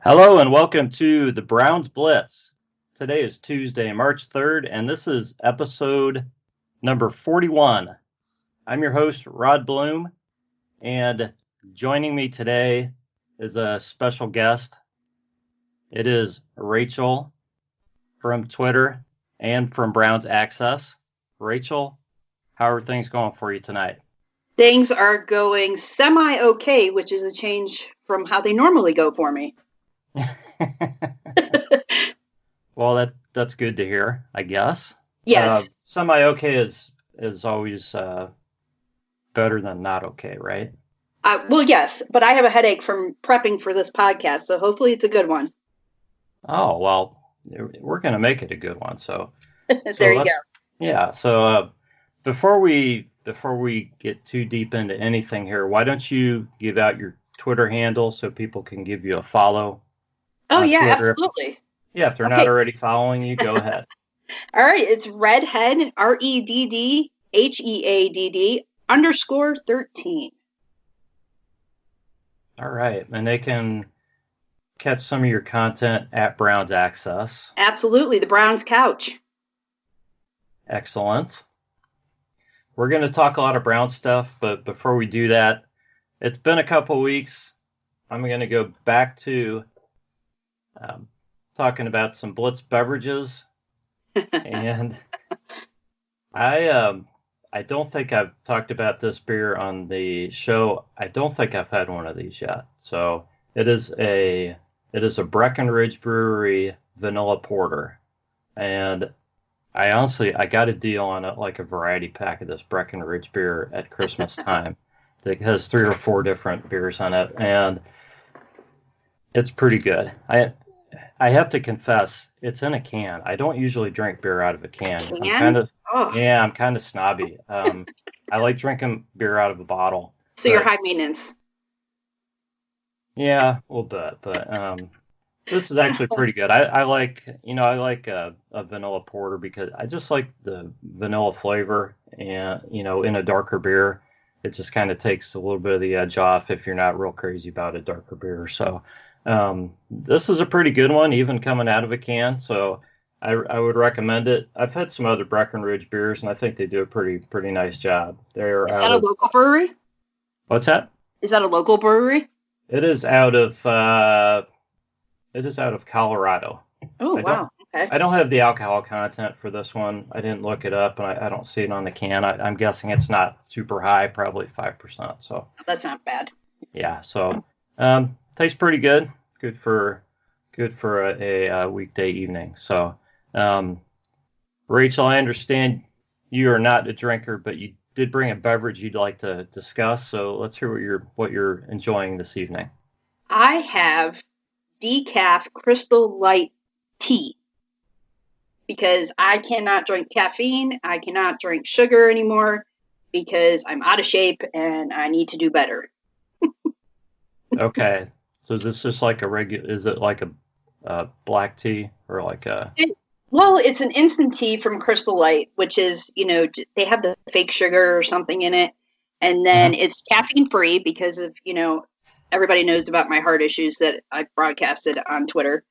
Hello and welcome to the Browns Blitz. Today is Tuesday, March 3rd, and this is episode number 41. I'm your host, Rod Bloom, and joining me today is a special guest. It is Raechelle from Twitter and from Browns Access. Raechelle, how are things going for you tonight? Things are going semi-okay, which is a change from how they normally go for me. Well, that's good to hear, I guess. Yes. Semi-okay is always better than not okay, right? Well, yes, but I have a headache from prepping for this podcast, so hopefully it's a good one. Oh, well, we're going to make it a good one. So there you go. Yeah. So before we get too deep into anything here, why don't you give out your Twitter handle so people can give you a follow? Oh, yeah, Twitter. Absolutely. If they're not already following you, go ahead. All right. It's Redhead, REDDHEADD_13. All right. And they can catch some of your content at Browns Access. Absolutely. The Browns Couch. Excellent. We're going to talk a lot of Brown stuff, but before we do that, it's been a couple weeks. I'm going to go back to talking about some Blitz beverages. And I don't think I've talked about this beer on the show. I don't think I've had one of these yet. So it is a Breckenridge Brewery vanilla porter. And I got a deal on it, like a variety pack of this Breckenridge beer at Christmas time. It has 3 or 4 different beers on it, and it's pretty good. I have to confess, it's in a can. I don't usually drink beer out of a can. I'm kind of snobby. I like drinking beer out of a bottle. So you're high maintenance. Yeah, a little bit, but this is actually pretty good. I like a vanilla porter because I just like the vanilla flavor, and in a darker beer, it just kind of takes a little bit of the edge off if you're not real crazy about a darker beer. So this is a pretty good one, even coming out of a can. So I would recommend it. I've had some other Breckenridge beers, and I think they do a pretty nice job. Is that a local brewery? What's that? Is that a local brewery? It is out of Colorado. Oh, wow. Okay. I don't have the alcohol content for this one. I didn't look it up, and I don't see it on the can. I'm guessing it's not super high, probably 5%. So that's not bad. Yeah. So tastes pretty good. Good for a weekday evening. So Raechelle, I understand you are not a drinker, but you did bring a beverage you'd like to discuss. So let's hear what you're enjoying this evening. I have decaf Crystal Light tea because I cannot drink caffeine. I cannot drink sugar anymore because I'm out of shape and I need to do better. Okay. So is this just like is it like a black tea or like a... Well, it's an instant tea from Crystal Light, which is, they have the fake sugar or something in it. And then it's caffeine free because of, everybody knows about my heart issues that I broadcasted on Twitter.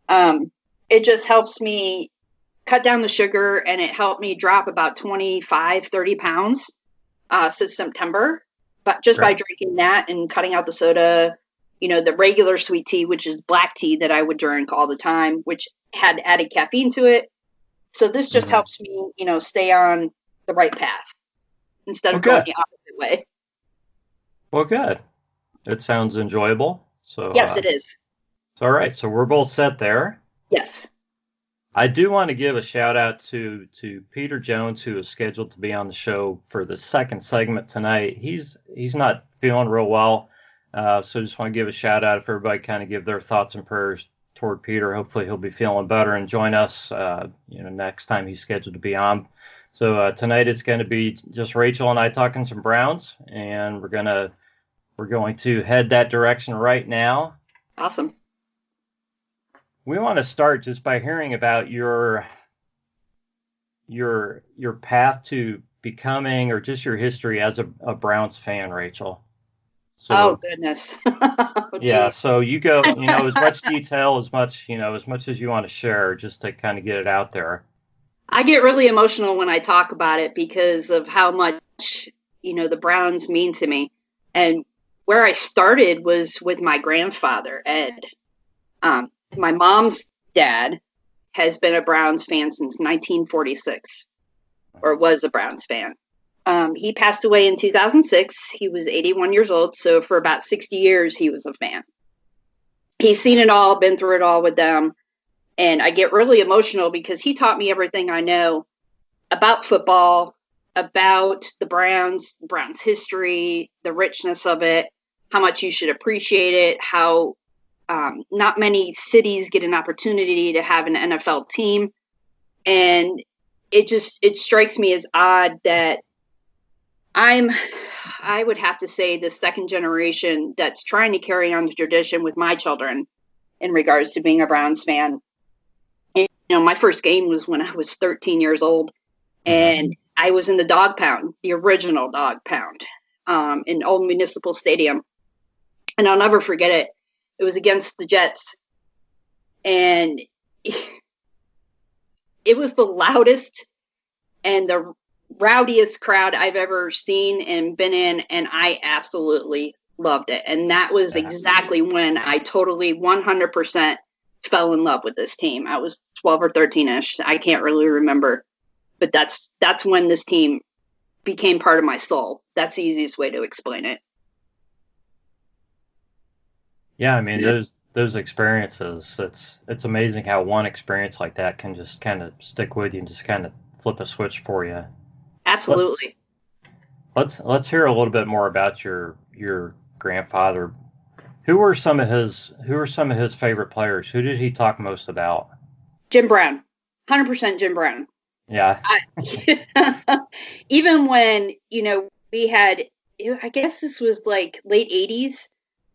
It just helps me cut down the sugar, and it helped me drop about 25, 30 pounds since September. But just by drinking that and cutting out the soda, the regular sweet tea, which is black tea that I would drink all the time, which had added caffeine to it. So this just helps me, stay on the right path instead of going the opposite way. Well, good. It sounds enjoyable. So yes, it is. All right. So we're both set there. Yes. I do want to give a shout out to Peter Jones, who is scheduled to be on the show for the second segment tonight. He's not feeling real well. So just want to give a shout out if everybody kind of give their thoughts and prayers toward Peter. Hopefully he'll be feeling better and join us, next time he's scheduled to be on. So tonight it's going to be just Raechelle and I talking some Browns, and we're going to head that direction right now. Awesome. We want to start just by hearing about your path to becoming, or just your history as a Browns fan, Raechelle. Oh So goodness. Oh, yeah, geez. so you go, as much detail as much, as much as you want to share, just to kind of get it out there. I get really emotional when I talk about it because of how much, the Browns mean to me. And where I started was with my grandfather, Ed. My mom's dad has been a Browns fan since 1946, or was a Browns fan. He passed away in 2006. He was 81 years old. So for about 60 years, he was a fan. He's seen it all, been through it all with them. And I get really emotional because he taught me everything I know about football, about the Browns history, the richness of it, how much you should appreciate it, how not many cities get an opportunity to have an NFL team. And it strikes me as odd that I would have to say the second generation that's trying to carry on the tradition with my children in regards to being a Browns fan. And, my first game was when I was 13 years old, and I was in the dog pound, the original dog pound, in Old Municipal Stadium. And I'll never forget it. It was against the Jets. And it was the loudest and the rowdiest crowd I've ever seen and been in, and I absolutely loved it. And that was exactly when I totally 100% fell in love with this team. I was 12 or 13ish. I can't really remember, but that's when this team became part of my soul. That's the easiest way to explain it. Yeah, I mean those experiences. It's amazing how one experience like that can just kind of stick with you and just kind of flip a switch for you. Absolutely. Let's hear a little bit more about your grandfather. Who were some of his favorite players? Who did he talk most about? Jim Brown. 100% Jim Brown. Yeah. Even when, we had, I guess this was like late 80s.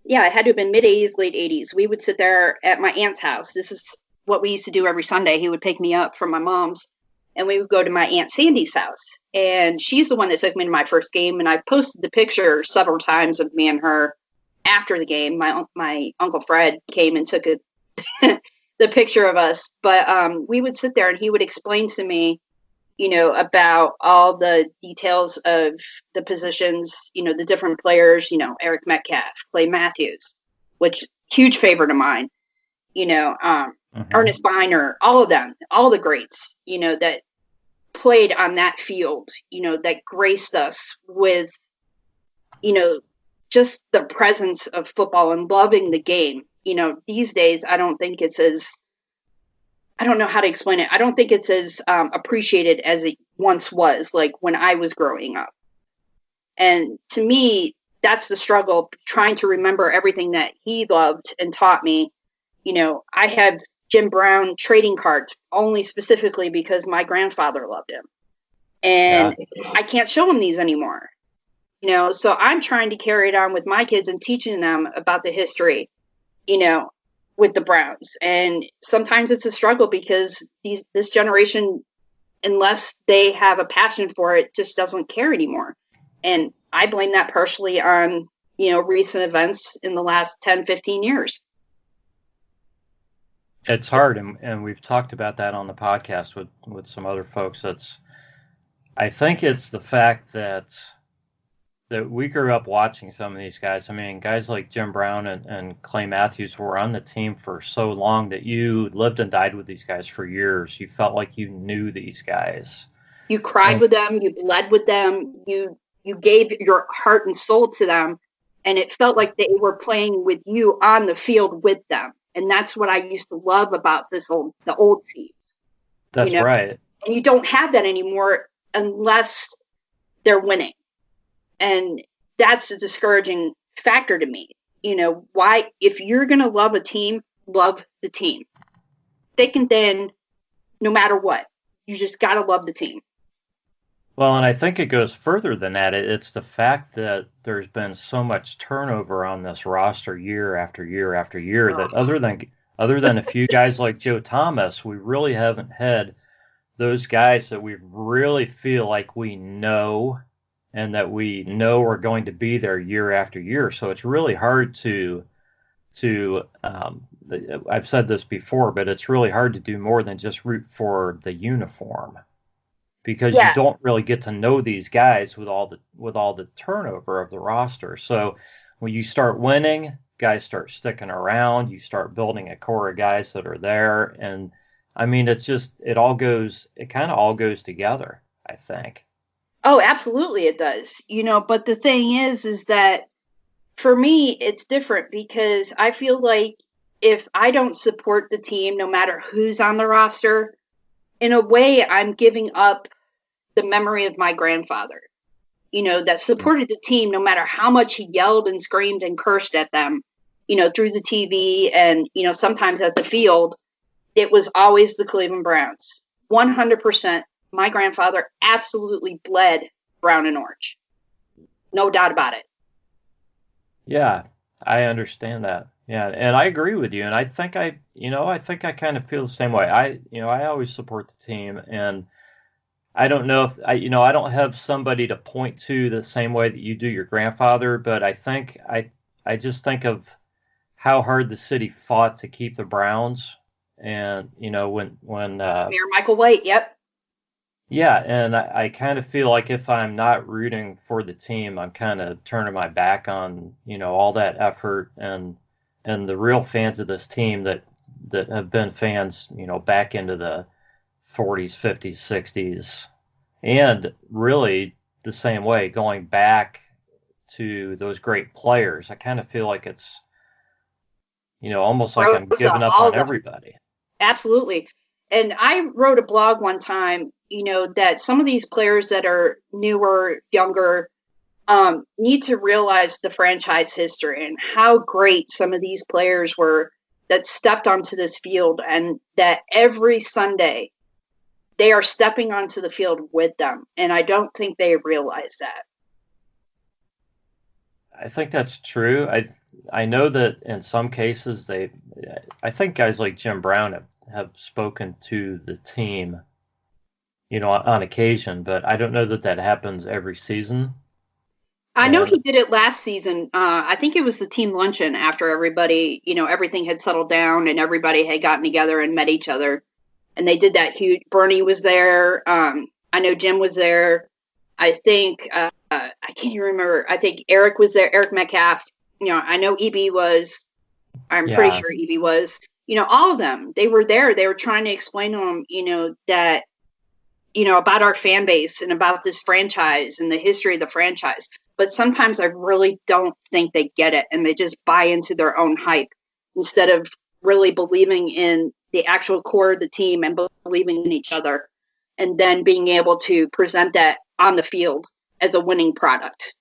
Yeah, it had to have been mid 80s, late 80s. We would sit there at my aunt's house. This is what we used to do every Sunday. He would pick me up from my mom's, and we would go to my Aunt Sandy's house. And she's the one that took me to my first game. And I've posted the picture several times of me and her after the game. My Uncle Fred came and took the picture of us. But we would sit there and he would explain to me, about all the details of the positions, the different players, Eric Metcalf, Clay Matthews, which huge favorite of mine, Ernest Biner, all of them, all the greats, that played on that field, that graced us with, just the presence of football and loving the game. These days, I don't know how to explain it. I don't think it's as appreciated as it once was, like when I was growing up. And to me, that's the struggle, trying to remember everything that he loved and taught me. I have Jim Brown trading cards only specifically because my grandfather loved him. And I can't show him these anymore. So I'm trying to carry it on with my kids and teaching them about the history, with the Browns. And sometimes it's a struggle because this generation, unless they have a passion for it, just doesn't care anymore. And I blame that partially on, recent events in the last 10, 15 years. It's hard, and we've talked about that on the podcast with some other folks. I think it's the fact that we grew up watching some of these guys. I mean, guys like Jim Brown and Clay Matthews were on the team for so long that you lived and died with these guys for years. You felt like you knew these guys. You cried with them. You bled with them. You gave your heart and soul to them. And it felt like they were playing with you on the field with them. And that's what I used to love about the old teams. That's right. And you don't have that anymore unless they're winning. And that's a discouraging factor to me. Why, if you're going to love a team, love the team. Thick and thin, no matter what, you just got to love the team. Well, and I think it goes further than that. It's the fact that there's been so much turnover on this roster year after year after year that other than a few guys like Joe Thomas, we really haven't had those guys that we really feel like we know and that we know are going to be there year after year. So it's really hard to I've said this before, but it's really hard to do more than just root for the uniform, because you Yeah. don't really get to know these guys with all the turnover of the roster. So when you start winning, guys start sticking around, you start building a core of guys that are there, and I mean it kind of all goes together, I think. Oh, absolutely it does. But the thing is that for me it's different because I feel like if I don't support the team, no matter who's on the roster, in a way I'm giving up the memory of my grandfather, that supported the team no matter how much he yelled and screamed and cursed at them, through the TV and, sometimes at the field. It was always the Cleveland Browns. 100%. My grandfather absolutely bled brown and orange. No doubt about it. Yeah, I understand that. Yeah, and I agree with you. And I think I kind of feel the same way. I always support the team, and I don't know if I don't have somebody to point to the same way that you do your grandfather, but I just think of how hard the city fought to keep the Browns, and when Mayor Michael White, yep. yeah, and I kind of feel like if I'm not rooting for the team, I'm kind of turning my back on, all that effort and the real fans of this team that have been fans, back into the 40s, 50s, 60s, and really the same way going back to those great players. I kind of feel like it's, almost like I'm Rosa, giving up all on of them. everybody. Absolutely. And I wrote a blog one time, that some of these players that are newer, younger, need to realize the franchise history and how great some of these players were that stepped onto this field, and that every Sunday they are stepping onto the field with them. And I don't think they realize that. I think that's true. I know that in some cases I think guys like Jim Brown have spoken to the team, on occasion, but I don't know that that happens every season. I know And he did it last season. I think it was the team luncheon after everybody, everything had settled down and everybody had gotten together and met each other. And they did that huge. Bernie was there. I know Jim was there. I think I can't even remember. I think Eric was there. Eric Metcalf. I know EB was. I'm pretty yeah, sure EB was. All of them. They were there. They were trying to explain to him, that about our fan base and about this franchise and the history of the franchise. But sometimes I really don't think they get it, and they just buy into their own hype instead of really believing in the actual core of the team and believing in each other, and then being able to present that on the field as a winning product.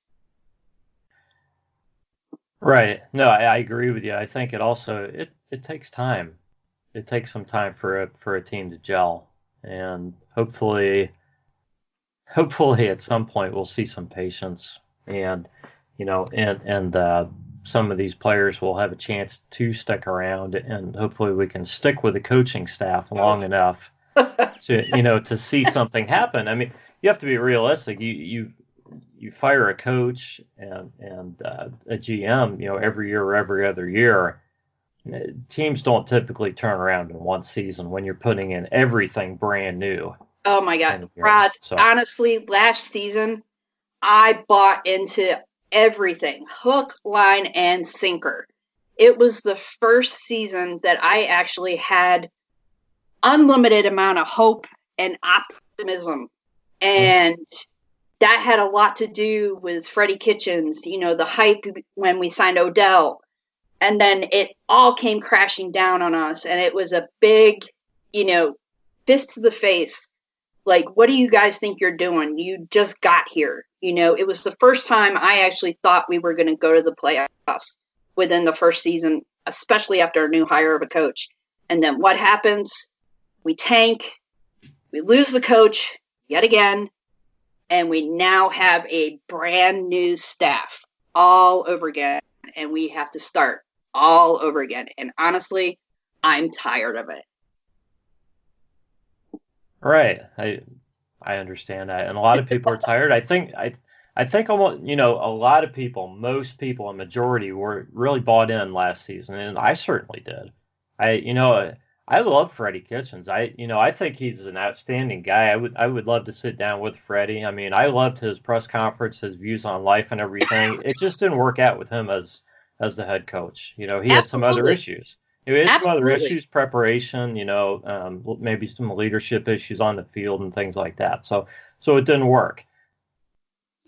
right. No, I agree with you. I think it takes time. It takes some time for a team to gel, and hopefully at some point we'll see some patience, and some of these players will have a chance to stick around, and hopefully we can stick with the coaching staff long enough to see something happen. I mean, you have to be realistic. You fire a coach and a GM, every year or every other year. Teams don't typically turn around in one season when you're putting in everything brand new Oh my God, in here. Rod, So honestly, last season I bought into everything, hook, line, and sinker. It was the first season that I actually had unlimited amount of hope and optimism. And that had a lot to do with Freddie Kitchens, the hype when we signed Odell. And then it all came crashing down on us. And it was a big, fist to the face. Like, what do you guys think you're doing? You just got here. It was the first time I actually thought we were going to go to the playoffs within the first season, especially after a new hire of a coach. And then what happens? We tank, we lose the coach yet again, and we now have a brand new staff all over again, and we have to start all over again. And honestly, I'm tired of it. right, I understand that, and a lot of people are tired. I I think almost, a lot of people, most people, a majority were really bought in last season, and I certainly did. I love Freddie Kitchens. I think he's an outstanding guy. I would love to sit down with Freddie. I mean, I loved his press conference, his views on life and everything. It just didn't work out with him as the head coach. He had some other Absolutely. issues. He had some other Absolutely. issues, prepreparation, maybe some leadership issues on the field and things like that. So it didn't work.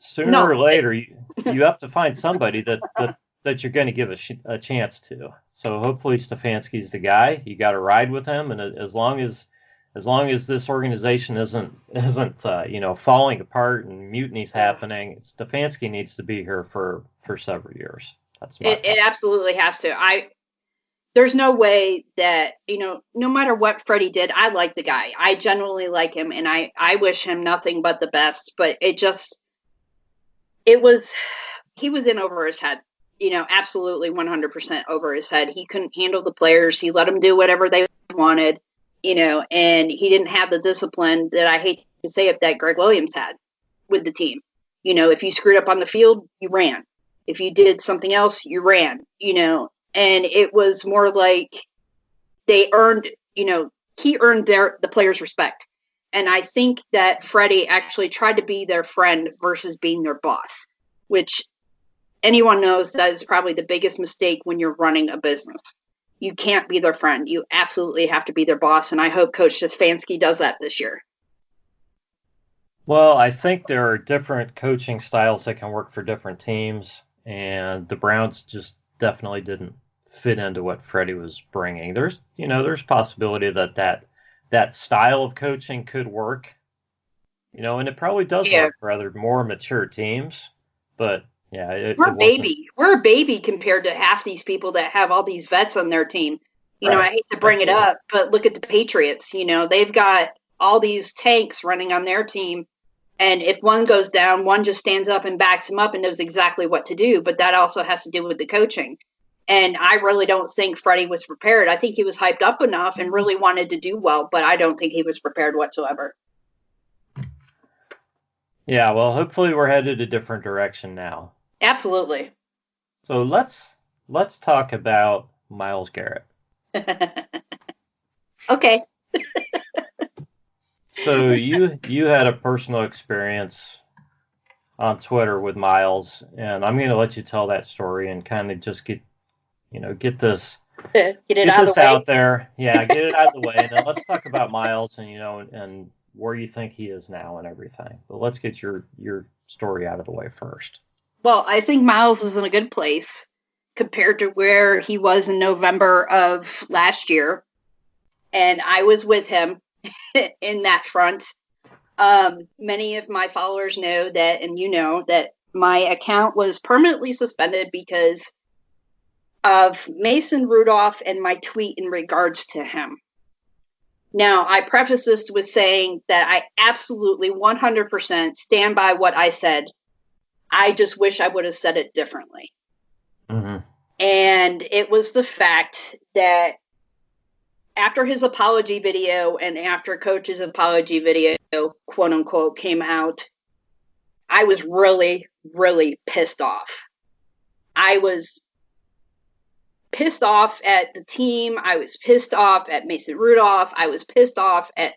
Sooner No, or later, you have to find somebody that you're going to give a chance to. So hopefully Stefanski's the guy. You got to ride with him, and as long as this organization isn't falling apart and mutinies happening, Stefanski needs to be here for several years. That's my it absolutely has to. There's no way that, no matter what Freddie did, I like the guy. I genuinely like him, and I wish him nothing but the best. But he was in over his head, absolutely 100% over his head. He couldn't handle the players. He let them do whatever they wanted, and he didn't have the discipline that I hate to say it that Greg Williams had with the team. If you screwed up on the field, you ran. If you did something else, you ran, and it was more like he earned the players' respect. And I think that Freddie actually tried to be their friend versus being their boss, which anyone knows that is probably the biggest mistake when you're running a business. You can't be their friend. You absolutely have to be their boss. And I hope Coach Stefanski does that this year. Well, I think there are different coaching styles that can work for different teams, and the Browns just definitely didn't fit into what Freddie was bringing. There's possibility that style of coaching could work, and it probably does work for other more mature teams. But yeah, we're a baby compared to half these people that have all these vets on their team. Right. I hate to bring it up, but look at the Patriots. They've got all these tanks running on their team. And if one goes down, one just stands up and backs him up and knows exactly what to do. But that also has to do with the coaching. And I really don't think Freddie was prepared. I think he was hyped up enough and really wanted to do well, but I don't think he was prepared whatsoever. Yeah, well, hopefully we're headed a different direction now. Absolutely. So let's talk about Myles Garret. Okay. So you had a personal experience on Twitter with Myles, and I'm going to let you tell that story and kind of just get this out there. Yeah, get it out of the way, and then let's talk about Myles and and where you think he is now and everything. But let's get your story out of the way first. Well, I think Myles is in a good place compared to where he was in November of last year, and I was with him in that front. Many of my followers know that, and that my account was permanently suspended because of Mason Rudolph and my tweet in regards to him. Now, I preface this with saying that I absolutely 100% stand by what I said. I just wish I would have said it differently. Mm-hmm. And it was the fact that after his apology video and after Coach's apology video, quote unquote, came out, I was really, really pissed off. I was pissed off at the team. I was pissed off at Mason Rudolph. I was pissed off at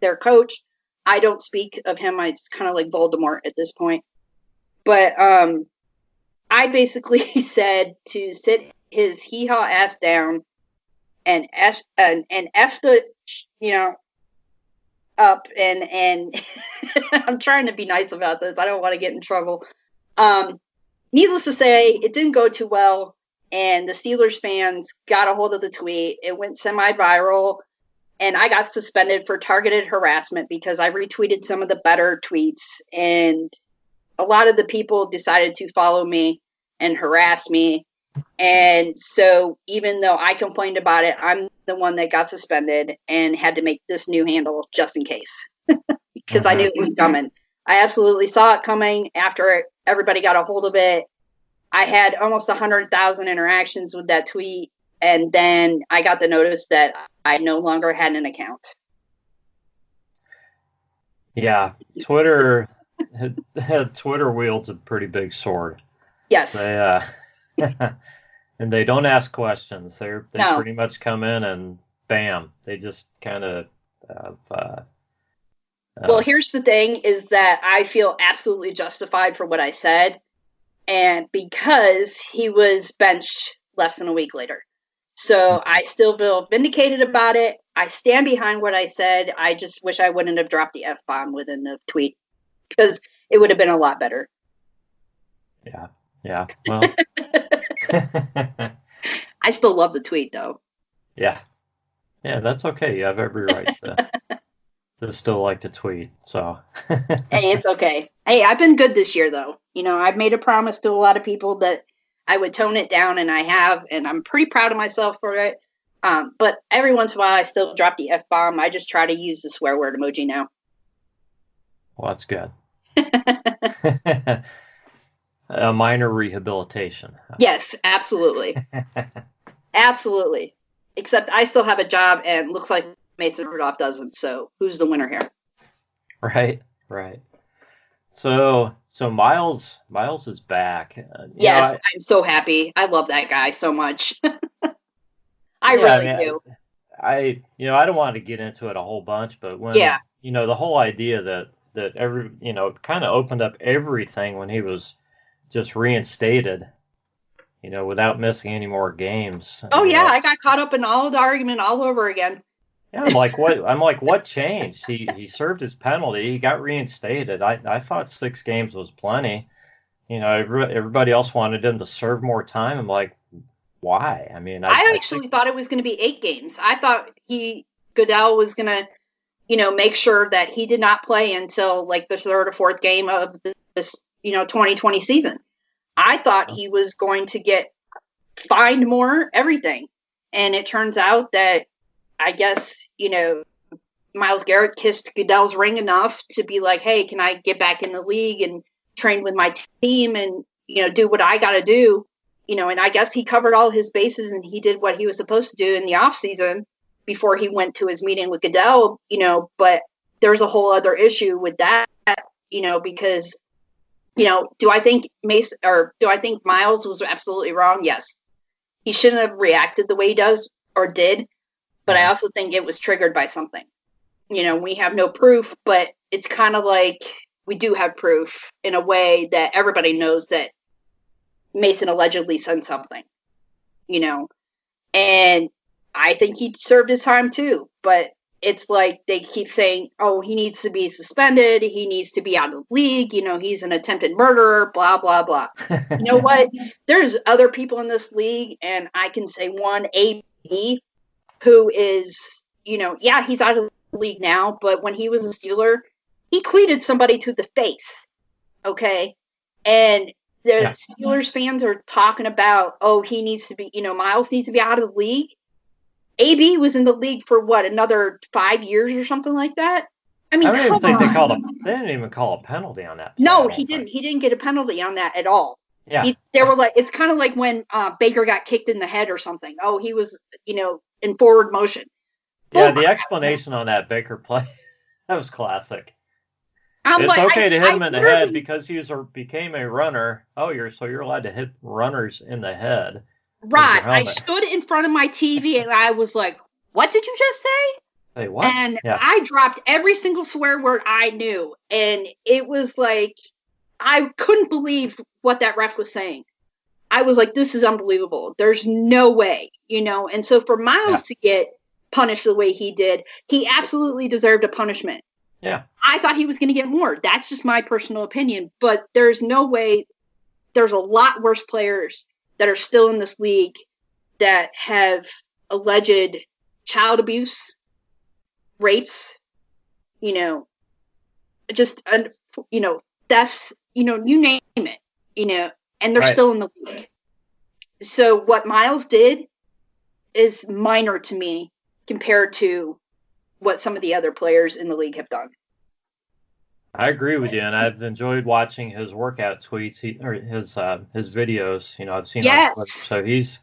their coach. I don't speak of him. It's kind of like Voldemort at this point. But I basically said to sit his hee-haw ass down and F the, up and I'm trying to be nice about this. I don't want to get in trouble. Needless to say, it didn't go too well, and the Steelers fans got a hold of the tweet. It went semi-viral, and I got suspended for targeted harassment because I retweeted some of the better tweets, and a lot of the people decided to follow me and harass me. And so even though I complained about it, I'm the one that got suspended and had to make this new handle just in case because I knew it was coming. I absolutely saw it coming after everybody got a hold of it. I had almost 100,000 interactions with that tweet. And then I got the notice that I no longer had an account. Yeah, Twitter Twitter wields a pretty big sword. Yes. They and they don't ask questions. They No. pretty much come in and bam, they just kind of. Well, here's the thing: is that I feel absolutely justified for what I said, and because he was benched less than a week later. So I still feel vindicated about it. I stand behind what I said. I just wish I wouldn't have dropped the F-bomb within the tweet because it would have been a lot better. Yeah. Well, I still love the tweet though. Yeah, that's okay. You have every right to still like to tweet. So hey, it's okay. Hey, I've been good this year though. I've made a promise to a lot of people that I would tone it down, and I have, and I'm pretty proud of myself for it. But every once in a while, I still drop the F-bomb. I just try to use the swear word emoji now. Well, that's good. A minor rehabilitation. Yes, absolutely. Absolutely. Except I still have a job, and it looks like Mason Rudolph doesn't. So who's the winner here? Right. So Myles is back. Yes, I'm so happy. I love that guy so much. I really do. I don't want to get into it a whole bunch, but when the whole idea that every kind of opened up everything when he was just reinstated, without missing any more games. Oh yeah, I got caught up in all of the argument all over again. Yeah, I'm like, what changed? He served his penalty. He got reinstated. I thought 6 games was plenty. Everybody else wanted him to serve more time. I'm like, why? I mean, I actually thought it was going to be 8 games. I thought Goodell was going to, make sure that he did not play until like the 3rd or 4th game of this, 2020 season. I thought he was going to get fined more, everything. And it turns out that I guess, Myles Garret kissed Goodell's ring enough to be like, hey, can I get back in the league and train with my team and, do what I got to do? And I guess he covered all his bases and he did what he was supposed to do in the off season before he went to his meeting with Goodell, but there's a whole other issue with that, because, do I think Myles was absolutely wrong? Yes. He shouldn't have reacted the way he does or did. But I also think it was triggered by something. We have no proof, but it's kind of like we do have proof in a way that everybody knows that Mason allegedly sent something, and I think he served his time too. But it's like they keep saying, oh, he needs to be suspended. He needs to be out of the league. He's an attempted murderer, blah, blah, blah. You know what? There's other people in this league, and I can say one, AB, who is, he's out of the league now, but when he was a Steeler, he cleated somebody to the face, okay? And the Steelers fans are talking about, oh, he needs to be, Myles needs to be out of the league. AB was in the league for, another 5 years or something like that? I mean, I don't even think they didn't even call a penalty on that. No, he didn't. He didn't get a penalty on that at all. Yeah. They were like, it's kind of like when Baker got kicked in the head or something. Oh, he was, in forward motion. Yeah, the explanation on that Baker play, that was classic. It's okay to hit him in the head because he became a runner. Oh, you're allowed to hit runners in the head. Right. I stood in front of my TV and I was like, what did you just say? Hey, what? And I dropped every single swear word I knew. And it was like, I couldn't believe what that ref was saying. I was like, this is unbelievable. There's no way, And so for Myles to get punished the way he did, he absolutely deserved a punishment. Yeah. I thought he was going to get more. That's just my personal opinion. But there's no way. There's a lot worse players that are still in this league that have alleged child abuse, rapes, thefts, you name it, and they're still in the league. So what Myles did is minor to me compared to what some of the other players in the league have done. I agree with you, and I've enjoyed watching his workout tweets, his videos. I've seen so he's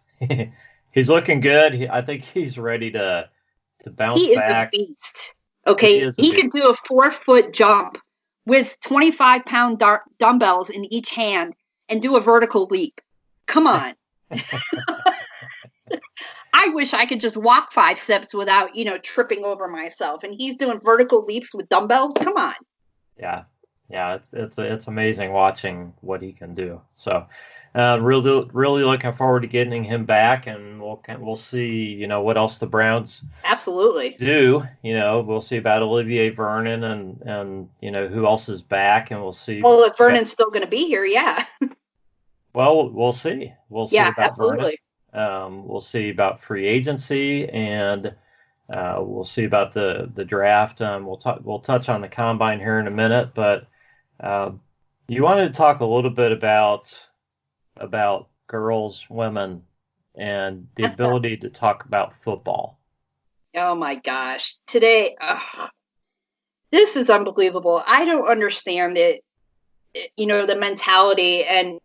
looking good. I think he's ready to bounce back. He is a beast. Okay, he can do a 4-foot jump with 25-pound dumbbells in each hand and do a vertical leap. Come on. I wish I could just walk 5 steps without, tripping over myself. And he's doing vertical leaps with dumbbells. Come on. Yeah. It's amazing watching what he can do. So, really looking forward to getting him back, and we'll see, what else the Browns absolutely do. We'll see about Olivier Vernon and who else is back, and we'll see. Well, if Vernon's still going to be here, yeah. Well, we'll see. We'll see about absolutely. Vernon. We'll see about free agency, and we'll see about the draft. We'll touch on the combine here in a minute, but you wanted to talk a little bit about girls, women, and the ability to talk about football. Oh my gosh. Today, this is unbelievable. I don't understand it, the mentality, and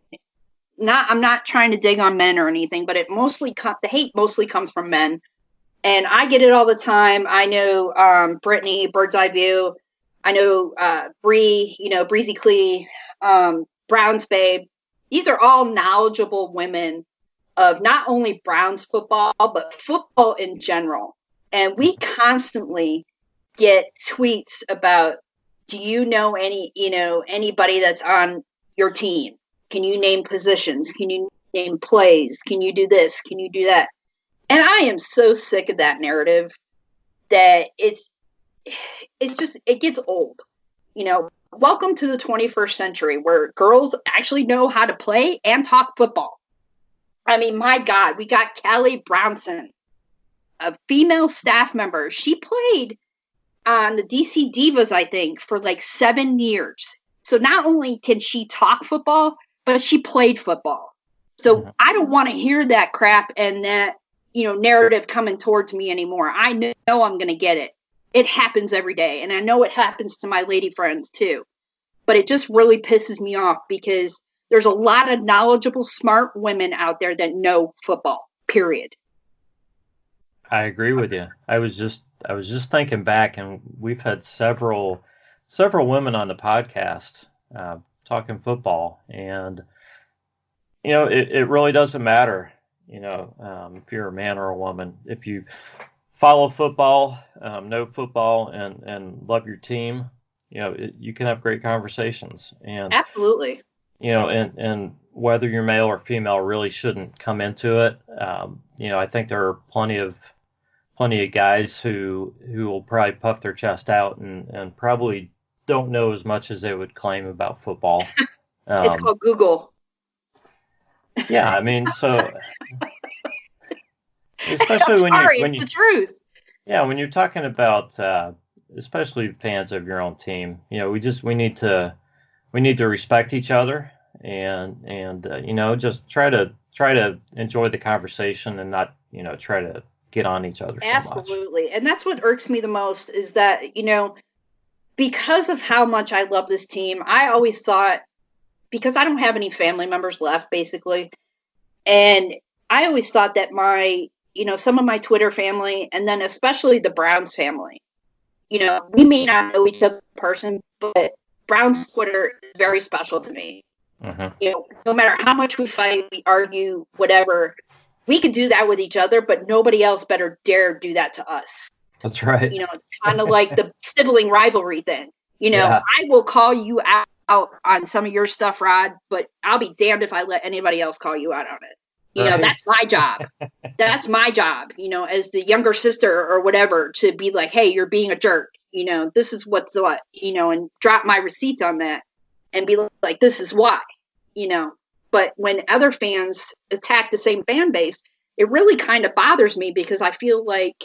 I'm not trying to dig on men or anything, but the hate mostly comes from men. And I get it all the time. I know Brittany, Bird's Eye View. I know Bree, Breezy Clee, Browns Babe. These are all knowledgeable women of not only Browns football, but football in general. And we constantly get tweets about, do you know anybody that's on your team? Can you name positions? Can you name plays? Can you do this? Can you do that? And I am so sick of that narrative that it gets old. Welcome to the 21st century where girls actually know how to play and talk football. I mean, my God, we got Callie Brownson, a female staff member. She played on the DC Divas, I think, for like 7 years. So not only can she talk football, but she played football. So I don't want to hear that crap and that, narrative coming towards me anymore. I know I'm going to get it. It happens every day. And I know it happens to my lady friends too. But it just really pisses me off because there's a lot of knowledgeable, smart women out there that know football, period. I agree with you. I was just thinking back, and we've had several women on the podcast talking football, and it really doesn't matter, if you're a man or a woman. If you follow football, know football, and love your team, you can have great conversations. And absolutely. And whether you're male or female really shouldn't come into it. I think there are plenty of guys who will probably puff their chest out and probably don't know as much as they would claim about football. It's called Google. Yeah, I mean, so especially when you the truth. Yeah, when you're talking about especially fans of your own team, we need to respect each other and just try to enjoy the conversation and not try to get on each other so absolutely much. And that's what irks me the most is that because of how much I love this team, I always thought, because I don't have any family members left basically, and I always thought that my some of my Twitter family, and then especially the Browns family, we may not know each other in person, but Browns Twitter is very special to me. No matter how much we fight, we argue, whatever, we could do that with each other, but nobody else better dare do that to us. That's right. It's kind of like the sibling rivalry thing. Yeah. I will call you out on some of your stuff, Rod, but I'll be damned if I let anybody else call you out on it. Right. That's my job. That's my job, as the younger sister or whatever, to be like, hey, you're being a jerk. This is what's what, and drop my receipts on that and be like, this is why, But when other fans attack the same fan base, it really kind of bothers me because I feel like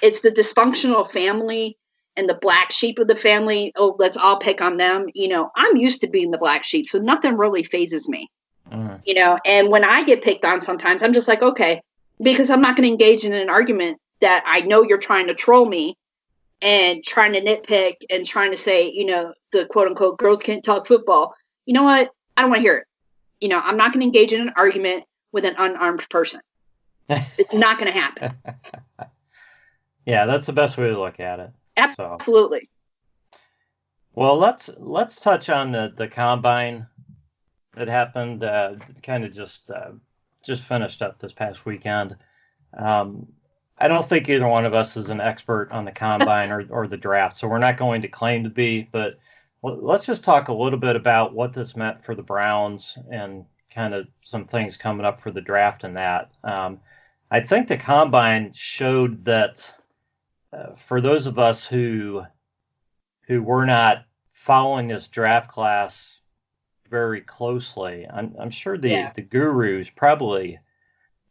it's the dysfunctional family and the black sheep of the family. Oh, let's all pick on them. I'm used to being the black sheep, so nothing really phases me. And when I get picked on sometimes, I'm just like, okay, because I'm not going to engage in an argument that I know you're trying to troll me and trying to nitpick and trying to say, the quote unquote girls can't talk football. You know what? I don't want to hear it. I'm not going to engage in an argument with an unarmed person. It's not going to happen. Yeah, that's the best way to look at it. Absolutely. Well, let's touch on the combine that happened. Kind of just finished up this past weekend. Um, I don't think either one of us is an expert on the combine or the draft, so we're not going to claim to be. But let's just talk a little bit about what this meant for the Browns and kind of some things coming up for the draft and that. I think the combine showed that for those of us who were not following this draft class very closely, I'm sure the gurus probably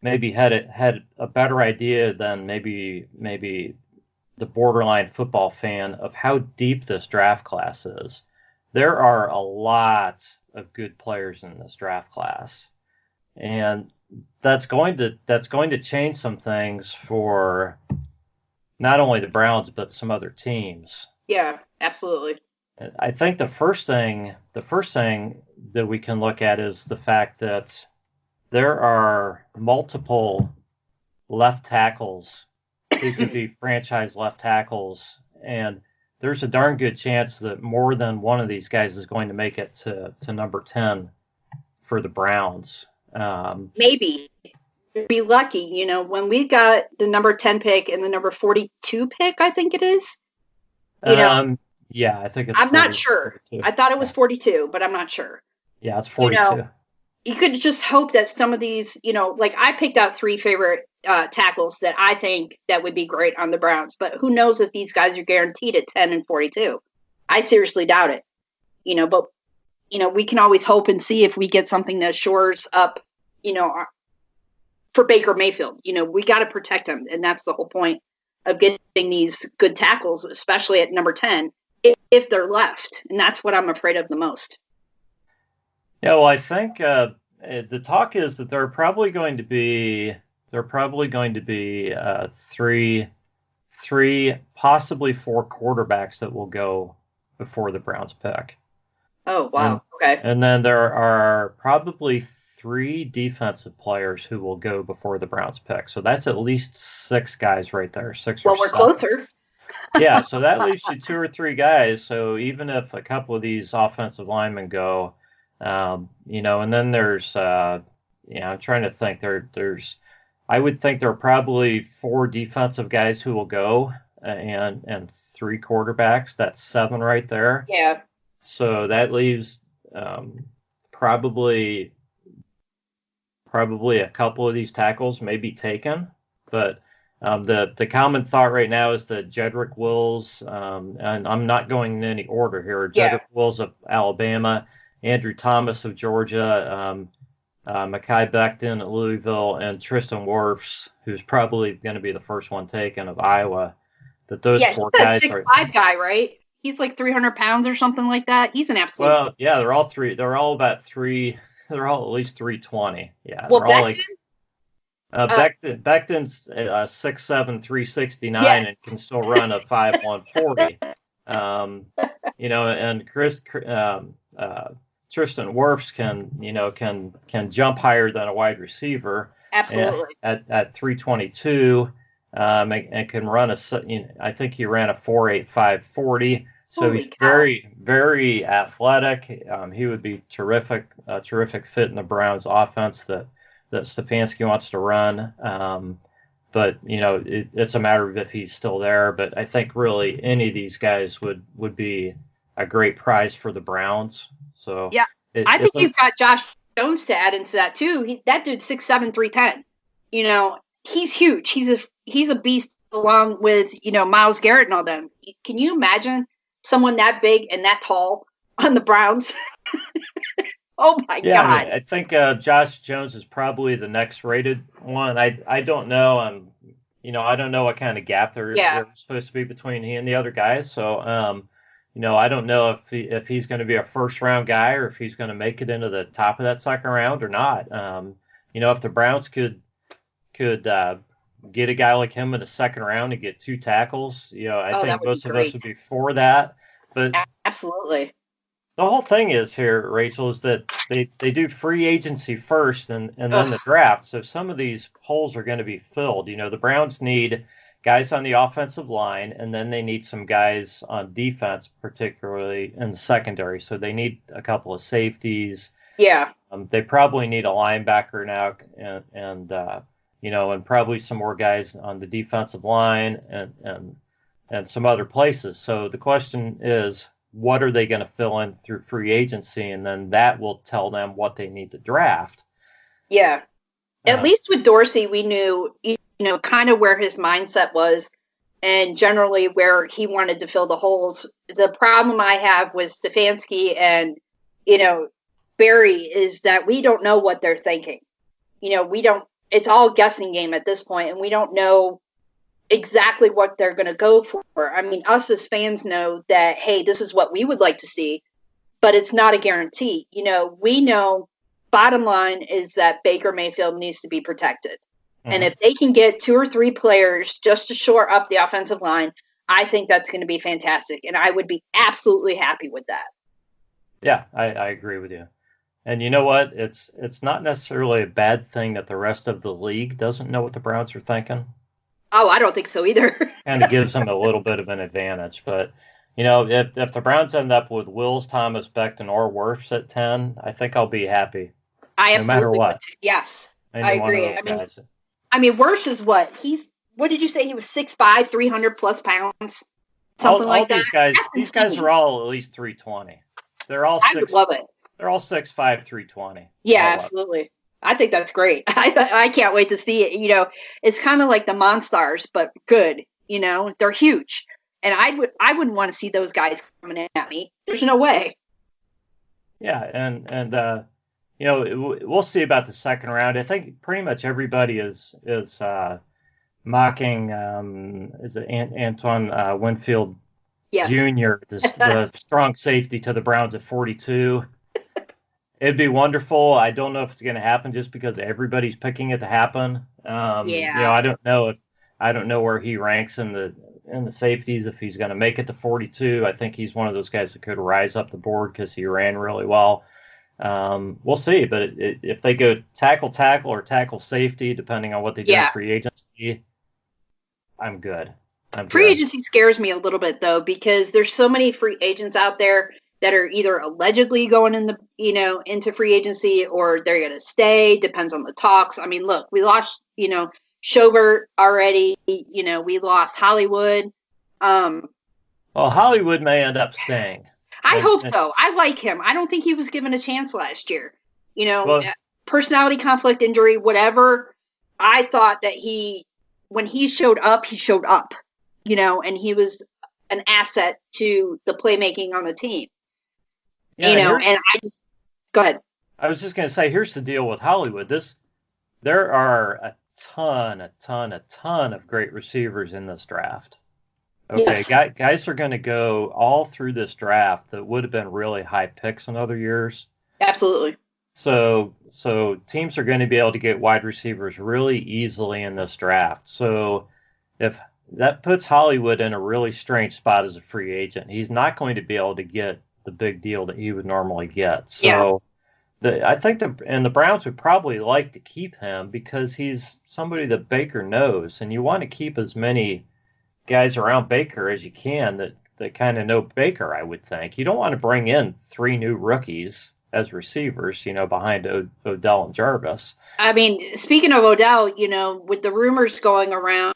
maybe had a better idea than maybe the borderline football fan of how deep this draft class is. There are a lot of good players in this draft class, and that's going to change some things for not only the Browns but some other teams. Yeah, absolutely. I think the first thing that we can look at is the fact that there are multiple left tackles who could be franchise left tackles, and there's a darn good chance that more than one of these guys is going to make it to number 10 for the Browns. Maybe. Be lucky, when we got the number 10 pick and the number 42 pick, I think it is. Yeah, I think it's. I'm not sure. 42. I thought it was 42, but I'm not sure. Yeah, it's 42. You could just hope that some of these, like I picked out 3 favorite tackles that I think that would be great on the Browns, but who knows if these guys are guaranteed at 10 and 42. I seriously doubt it. But we can always hope and see if we get something that shores up, for Baker Mayfield. We got to protect him, and that's the whole point of getting these good tackles, especially at number 10, if they're left. And that's what I'm afraid of the most. Yeah, well, I think the talk is that there are probably going to be three, possibly 4 quarterbacks that will go before the Browns pick. Oh, wow. Okay. And then there are probably 3 defensive players who will go before the Browns pick. So that's at least 6 guys right there. 6 or 7. Well, we're closer. Yeah, so that leaves you 2 or 3 guys. So even if a couple of these offensive linemen go, and then there's, I'm trying to think. I would think there are probably 4 defensive guys who will go, and 3 quarterbacks. That's 7 right there. Yeah. So that leaves probably a couple of these tackles may be taken, but the common thought right now is that Jedrick Wills, and I'm not going in any order here. Jedrick Wills of Alabama, Andrew Thomas of Georgia, Mekhi Becton at Louisville, and Tristan Wirfs, who's probably going to be the first one taken, of Iowa. That those 4 guys are 6'5" guy, right? He's like 300 pounds or something like that. He's an absolute. Well, yeah, they're all about 3. They're all at least 320. Yeah. Well, Becton? Becton's 6'7", 369, and can still run a 5'1", 40. And Tristan Wirfs can jump higher than a wide receiver. Absolutely. At 322, and can run I think he ran a 4.85 40. So he's very, very athletic. He would be a terrific fit in the Browns offense that Stefanski wants to run. But it's a matter of if he's still there. But I think really any of these guys would be a great prize for the Browns. So yeah, I think you've got Josh Jones to add into that too. That dude's 6'7", 310. He's huge. He's a beast along with Myles Garret and all them. Can you imagine someone that big and that tall on the Browns? Oh my God! I think Josh Jones is probably the next rated one. I don't know. I don't know what kind of gap there's supposed to be between he and the other guys. So I don't know if he's going to be a first round guy or if he's going to make it into the top of that second round or not. If the Browns could get a guy like him in the second round and get 2 tackles, I think most of us would be for that. But absolutely. The whole thing is here, Raechelle, is that they do free agency first and then the draft. So some of these holes are going to be filled. The Browns need guys on the offensive line, and then they need some guys on defense, particularly in the secondary. So they need a couple of safeties. Yeah. They probably need a linebacker now, and probably some more guys on the defensive line and some other places. So the question is, what are they going to fill in through free agency? And then that will tell them what they need to draft. Yeah. At least with Dorsey, we knew, kind of where his mindset was and generally where he wanted to fill the holes. The problem I have with Stefanski and, Barry is that we don't know what they're thinking. It's all guessing game at this point, and we don't know exactly what they're going to go for. I mean, us as fans know that, hey, this is what we would like to see, but it's not a guarantee. We know bottom line is that Baker Mayfield needs to be protected. Mm-hmm. And if they can get 2 or 3 players just to shore up the offensive line, I think that's going to be fantastic. And I would be absolutely happy with that. Yeah, I agree with you. And you know what? It's not necessarily a bad thing that the rest of the league doesn't know what the Browns are thinking. Oh, I don't think so either. Kind of gives them a little bit of an advantage. But, if the Browns end up with Wills, Thomas, Becton, or Wirfs at 10, I think I'll be happy. I absolutely no matter what. Yes, I agree. Wirfs is what? What did you say? He was 6'5", 300 plus pounds? Something like that? These guys are all at least 320. They're all I would love it. They're all 6'5", 320. Yeah, absolutely. I think that's great. I can't wait to see it. It's kind of like the Monstars, but good. They're huge, and I wouldn't want to see those guys coming at me. There's no way. Yeah, and we'll see about the second round. I think pretty much everybody is mocking is it Antoine Winfield Jr., the strong safety to the Browns at 42. It'd be wonderful. I don't know if it's going to happen just because everybody's picking it to happen. I don't know where he ranks in the safeties, if he's going to make it to 42. I think he's one of those guys that could rise up the board because he ran really well. We'll see, but if they go tackle or tackle safety, depending on what they do in free agency, I'm good. Free agency scares me a little bit though, because there's so many free agents out there that are either allegedly going into free agency or they're going to stay. Depends on the talks. I mean, look, we lost, Schobert already. We lost Hollywood. Well, Hollywood may end up staying. I hope so. I like him. I don't think he was given a chance last year. Personality conflict, injury, whatever. I thought that when he showed up, and he was an asset to the playmaking on the team. And go ahead. I was just going to say, here's the deal with Hollywood. There are a ton of great receivers in this draft. Okay, yes. Guys are going to go all through this draft that would have been really high picks in other years. Absolutely. So teams are going to be able to get wide receivers really easily in this draft. So if that puts Hollywood in a really strange spot as a free agent, he's not going to be able to get the big deal that he would normally get. So I think the Browns would probably like to keep him because he's somebody that Baker knows, and you want to keep as many guys around Baker as you can that kind of know Baker, I would think. You don't want to bring in 3 new rookies as receivers, behind Odell and Jarvis. I mean, speaking of Odell, with the rumors going around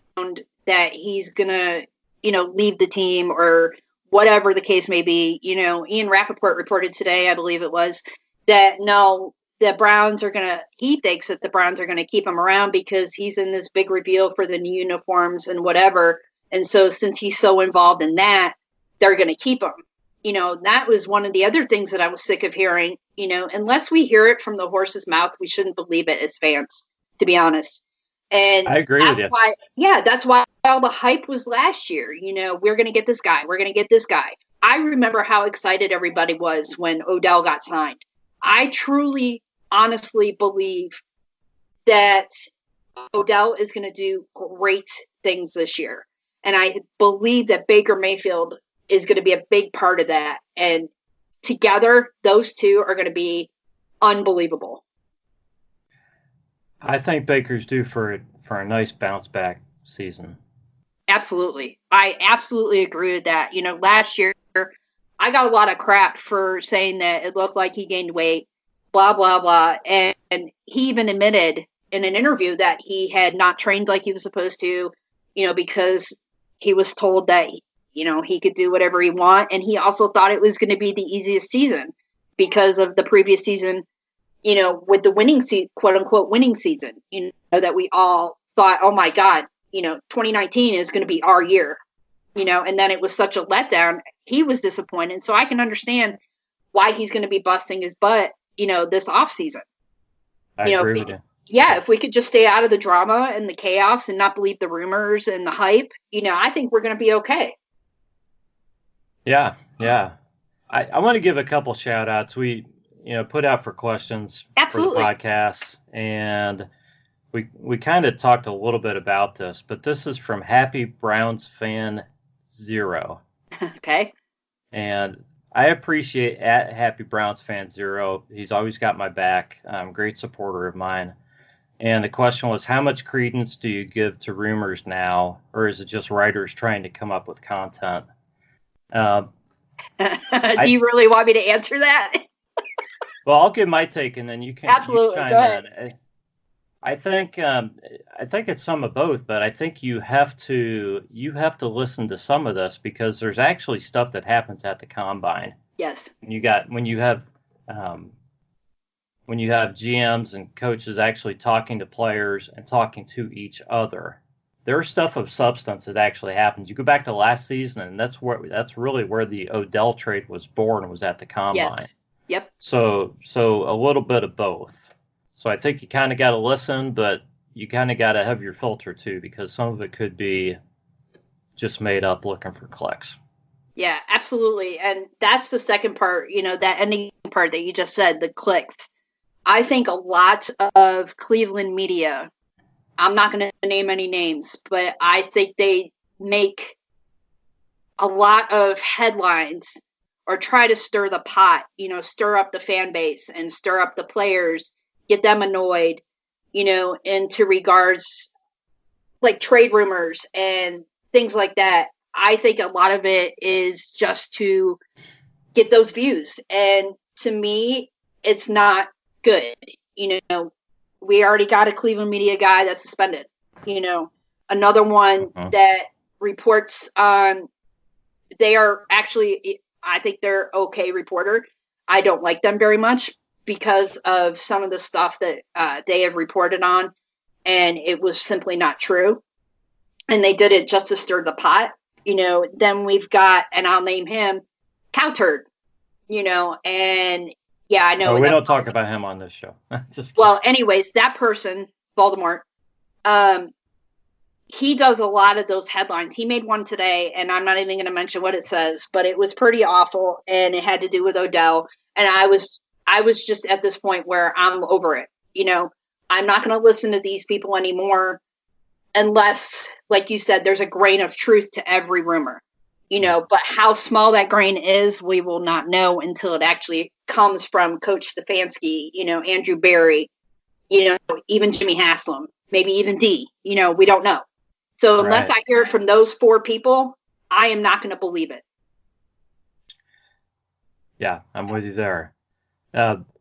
that he's going to, leave the team or whatever the case may be, Ian Rappaport reported today, I believe it was, that he thinks that the Browns are going to keep him around because he's in this big reveal for the new uniforms and whatever. And so since he's so involved in that, they're going to keep him. That was one of the other things that I was sick of hearing. Unless we hear it from the horse's mouth, we shouldn't believe it as fans, to be honest. And I agree with you. That's why all the hype was last year. We're going to get this guy. We're going to get this guy. I remember how excited everybody was when Odell got signed. I truly, honestly believe that Odell is going to do great things this year. And I believe that Baker Mayfield is going to be a big part of that. And together, those two are going to be unbelievable. I think Baker's due for a nice bounce back season. Absolutely. I absolutely agree with that. Last year I got a lot of crap for saying that it looked like he gained weight, blah, blah, blah. And he even admitted in an interview that he had not trained like he was supposed to, because he was told that, he could do whatever he want. And he also thought it was going to be the easiest season because of the previous season, with the winning quote unquote winning season, that we all thought, oh my God, 2019 is going to be our year, and then it was such a letdown. He was disappointed. So I can understand why he's going to be busting his butt, this off season. I agree with you. Yeah. If we could just stay out of the drama and the chaos and not believe the rumors and the hype, I think we're going to be okay. Yeah. Yeah. I want to give a couple shout outs. We, put out for questions Absolutely. for the podcast, and we kind of talked a little bit about this, but this is from Happy Browns Fan 0. Okay. And I appreciate at Happy Browns Fan 0. He's always got my back. Great supporter of mine. And the question was, how much credence do you give to rumors now, or is it just writers trying to come up with content? Do you really want me to answer that? Well, I'll give my take, and then you can Absolutely. chime Go ahead. in. I think it's some of both, but I think you have to listen to some of this because there's actually stuff that happens at the combine. Yes. When you have GMs and coaches actually talking to players and talking to each other, there's stuff of substance that actually happens. You go back to last season, and that's really where the Odell trade was born, was at the combine. Yes. Yep. So a little bit of both. So I think you kind of got to listen, but you kind of got to have your filter too, because some of it could be just made up looking for clicks. Yeah, absolutely. And that's the second part, that ending part that you just said, the clicks. I think a lot of Cleveland media, I'm not going to name any names, but I think they make a lot of headlines or try to stir the pot, stir up the fan base and stir up the players, get them annoyed, into regards like trade rumors and things like that. I think a lot of it is just to get those views. And to me, it's not good. We already got a Cleveland media guy that's suspended, another one that reports on, they are actually, I think they're okay reporter. I don't like them very much because of some of the stuff that they have reported on, and it was simply not true. And they did it just to stir the pot. Then we've got, and I'll name him, Cowturd, and yeah, I know. We don't talk about him on this show. Well, anyways, that person, Voldemort, he does a lot of those headlines. He made one today, and I'm not even going to mention what it says, but it was pretty awful, and it had to do with Odell. And I was just at this point where I'm over it. I'm not going to listen to these people anymore unless, like you said, there's a grain of truth to every rumor. But how small that grain is, we will not know until it actually comes from Coach Stefanski, Andrew Berry, even Jimmy Haslam, maybe even D. We don't know. So unless I hear it from those four people, I am not going to believe it. Yeah, I'm with you there.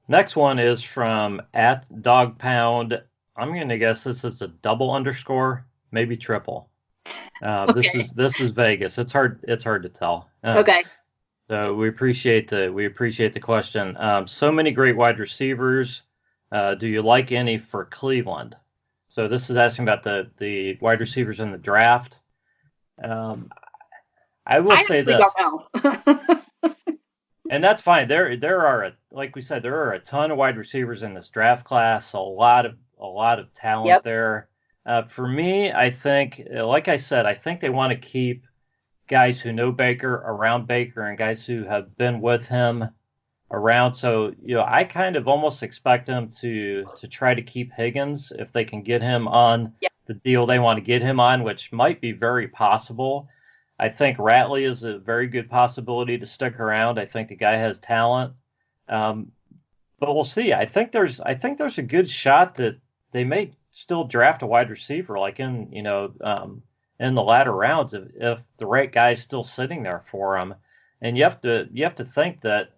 Next one is from @DogPound. I'm going to guess this is a double underscore, maybe triple. Okay. This is Vegas. It's hard to tell. Okay. So we appreciate the question. So many great wide receivers. Do you like any for Cleveland? So this is asking about the wide receivers in the draft. I will say this. I don't know. And that's fine. There are, like we said, there are a ton of wide receivers in this draft class. A lot of talent there. For me, I think, like I said, I think they want to keep guys who know Baker around Baker and guys who have been with him around. So, I kind of almost expect them to try to keep Higgins if they can get him on the deal they want to get him on, which might be very possible. I think Ratley is a very good possibility to stick around. I think the guy has talent. But we'll see. I think there's a good shot that they may still draft a wide receiver, like in in the latter rounds if the right guy's still sitting there for him. And you have to think that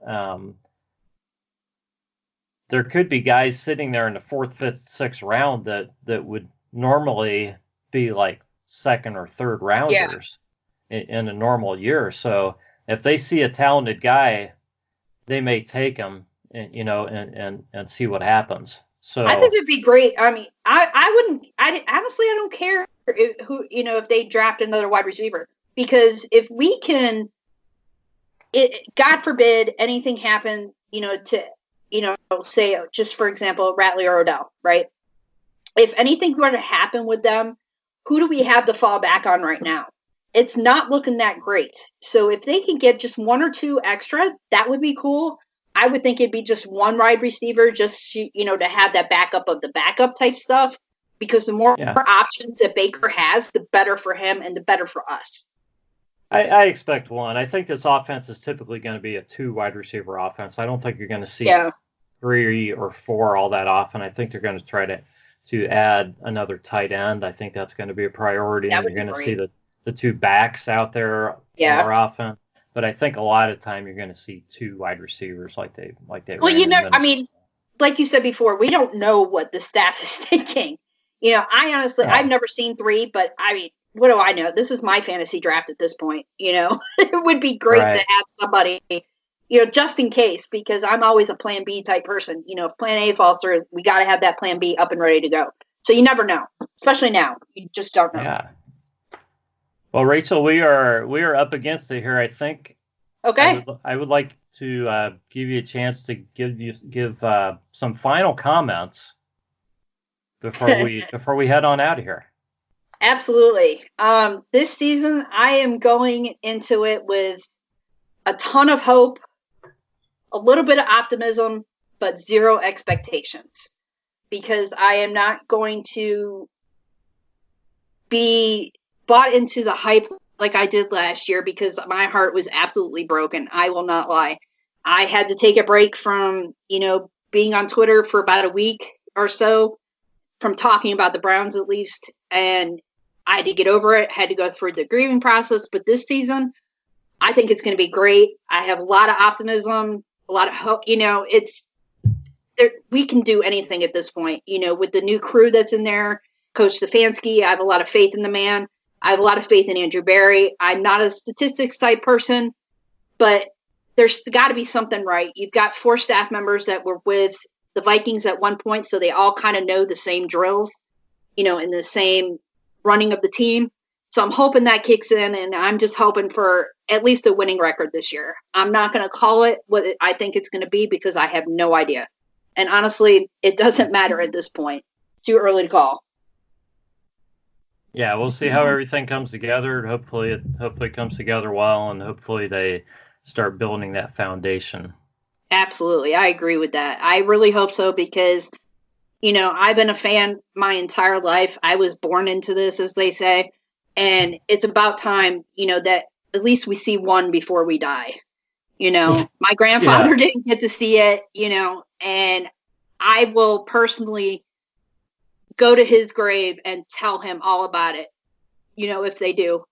there could be guys sitting there in the fourth, fifth, sixth round that would normally be like second or third rounders in a normal year. So if they see a talented guy, they may take him and and see what happens. So I think it'd be great. I mean, I wouldn't. Honestly, I don't care if they draft another wide receiver, because if we can, God forbid anything happen, to say, just for example, Ratley or Odell, right? If anything were to happen with them, who do we have to fall back on right now? It's not looking that great. So if they can get just one or two extra, that would be cool. I would think it'd be just one wide receiver, just to have that backup of the backup type stuff. Because the more options that Baker has, the better for him and the better for us. I expect one. I think this offense is typically going to be a 2 wide receiver offense. I don't think you're going to see 3 or 4 all that often. I think they're going to try to add another tight end. I think that's going to be a priority. And you're going to see the 2 backs out there more often. But I think a lot of time you're going to see 2 wide receivers like they. Well, I mean, like you said before, we don't know what the staff is thinking. I honestly, I've never seen 3, but I mean, what do I know? This is my fantasy draft at this point. It would be great to have somebody, just in case, because I'm always a plan B type person. If plan A falls through, we got to have that plan B up and ready to go. So you never know, especially now. You just don't know. Yeah. Well, Raechelle, we are up against it here. I think. Okay. I would like to give you a chance to give some final comments before we head on out of here. Absolutely. This season, I am going into it with a ton of hope, a little bit of optimism, but zero expectations, because I am not going to be bought into the hype like I did last year, because my heart was absolutely broken. I will not lie. I had to take a break from, being on Twitter for about a week or so, from talking about the Browns at least, and I had to get over it, had to go through the grieving process. But this season, I think it's going to be great. I have a lot of optimism, a lot of hope. We can do anything at this point, with the new crew that's in there. Coach Stefanski, I have a lot of faith in the man. I have a lot of faith in Andrew Berry. I'm not a statistics type person, but there's got to be something right. You've got 4 staff members that were with the Vikings at one point, so they all kind of know the same drills, in the same running of the team. So I'm hoping that kicks in, and I'm just hoping for at least a winning record this year. I'm not going to call it what I think it's going to be, because I have no idea. And honestly, it doesn't matter at this point. It's too early to call. Yeah, we'll see how everything comes together. Hopefully it comes together well, and hopefully they start building that foundation. Absolutely. I agree with that. I really hope so, because, I've been a fan my entire life. I was born into this, as they say, and it's about time, that at least we see one before we die. My grandfather didn't get to see it, and I will personally go to his grave and tell him all about it, if they do.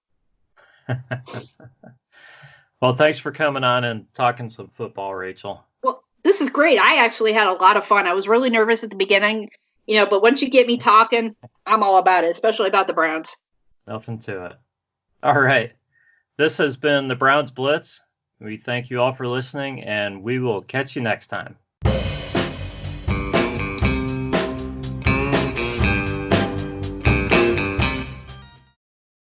Well, thanks for coming on and talking some football, Raechelle. Well, this is great. I actually had a lot of fun. I was really nervous at the beginning, but once you get me talking, I'm all about it, especially about the Browns. Nothing to it. All right. This has been the Browns Blitz. We thank you all for listening, and we will catch you next time.